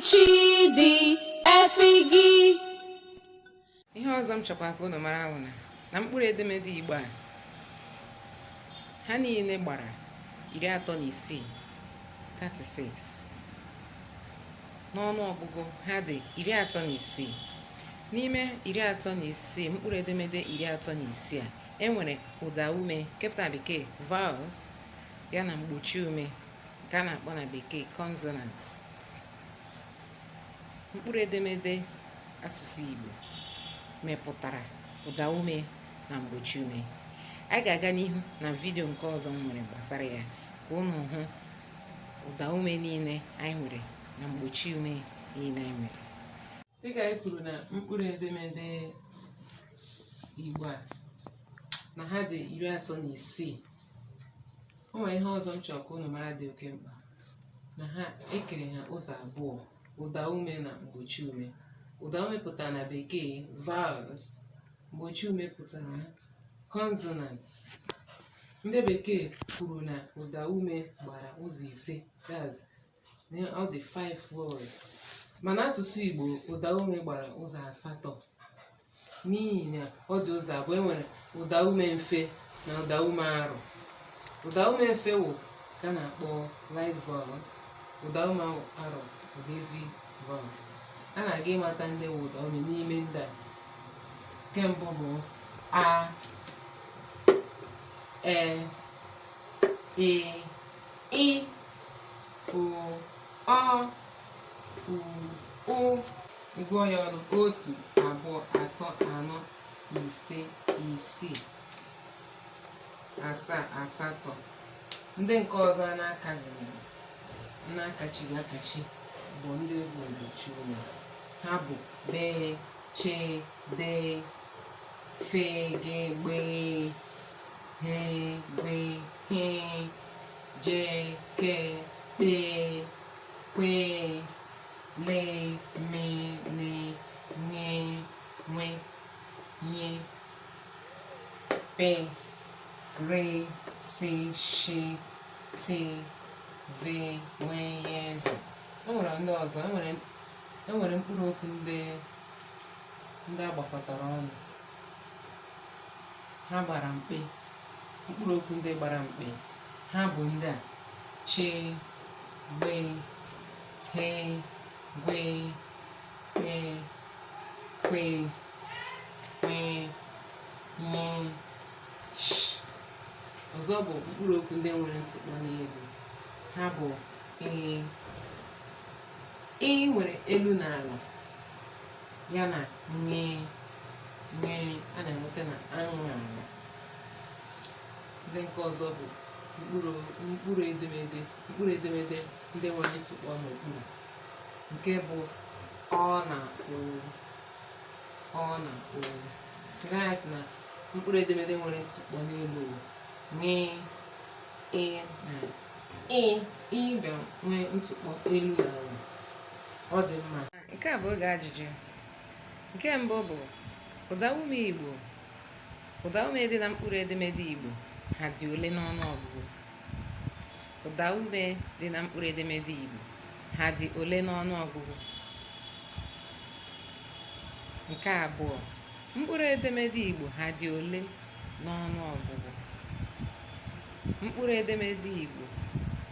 Chidi efigi. Ihe ọzọ m chọkwa ka unu mara bụ na mkpụrụ edemede Igbo a ha niile gbara 36 n'ọnụ ọgụgụ. Ha dị 36. N'ime 36 mkpụrụ edemede 36 a enwere ụdaume kepụta bekee vowels ya na mgbochiume nke a na-akpọ na bekee consonants. Mkpụrụ edemede asụsụ Igbo mepụtara ụdaume na mgbochiume. Anyị ga-aga n'ihu na vidio nke ọzọ m nwere gbasara ya ka unu hụ ụdaume niile anyị nwere na mgbochiume niile anyị nwere. Dịka anyị kwuru na mkpụrụ edemede Igbo a na ha dị 36. O nwere ihe ọzọ m chọrọ ka unu mara dị oke mkpa, na ha ekere ha ụzọ abụọ, ụdaume na mgbochiume. Ụdaume pụtara na bekee vowels, mgbochiume pụtara consonants. Ndị bekee kwuru na ụdaume gbara ụzọ 5, that's all the 5 words. Mana asụsụ Igbo ụdaume gbara ụzọ 8, n'ihi na ọ dị ụzọ abụọ. Enwere ụdaume mfe na ụdaume arọ. Ụdaume mfe wụ ka a na-akpọ light vowels, ụdaume arọ bụ heavy vowels. A na-aga ịmata ndị wụ ụdaume n'ime ndị a. Nke mbụ bụ a, e, i, o, ọ, u, ụ. Ịgụọ ya ọnụ: 1, 2, 3, 4, 5, 6, 7, 8. Ndị nke ọzọ na-akachighị akachi bụ ndị bụ mgbochiume. Ha bụ be, che, de, fe, ge, gbe, he, gbe, he, je, ke, kpe, kwe, le, me, ne, nye, nwe, nye, pe, re, si, shi, ti, ve, nwe, yeze. Enwere ndị ọzọ. Enwere mkpụrụ okwu ndị agbakọtara ọnụ, ha gbara mkpe. Mkpụrụ okwu ndị gbara mkpe ha bụ ndị a: chi, gbe, he, gwe, kpe, kwe, kwe, nye, sh. Ọzọ bụ mkpụrụ okwu ndị nwere ntụkpọ n'elu. Ha bụ ị nwere elu na ala ya na nye, a na-enweta na anwụ ala. Ndị nke ọzọ bụ mkpụrụ edemede ndị nwere ntụkpọ n'okpuru, nke bụ ọ na o. Nke a sị na mkpụrụ edemede nwere ntụkpọ n'elu nye, ị na ị bịa nwee ntụkpọ elu na ala. Ọ dị mma. Nke a bụ oge ajụjụ. Nke mbụ bụ ụdaume Igbo. Ụdaume dị na mkpụrụ edemede Igbo ha dị ole n'ọnụ ọgụgụ? Ụdaume dị na mkpụrụ edemede Igbo ha dị ole n'ọnụ ọgụgụ? Nke abụọ, mkpụrụ edemede Igbo ha dị ole n'ọnụ ọgụgụ? Mkpụrụ edemede Igbo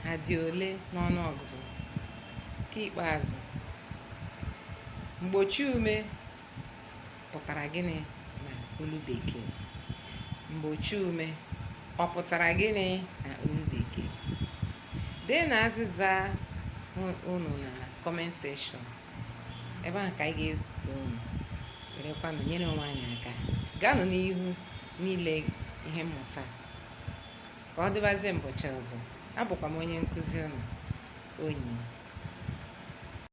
ha dị ole n'ọnụ ọgụgụ? Nke ikpeazụ, mgbochiume pụtara gịnị na olu bekee? Mgbochiume ọ pụtara gịnị na olu bekee? Dee na azịza unu na comment section. Ebe ahụ ka anyị ga-ezute unu, werekwanụ nyere onwe anyị aka. Gaanụ n'ihu niile ihe mmụta ka ọ dịbazie mbọchị ọzọ. Abụkwa m onye nkụzi unu, Onyi.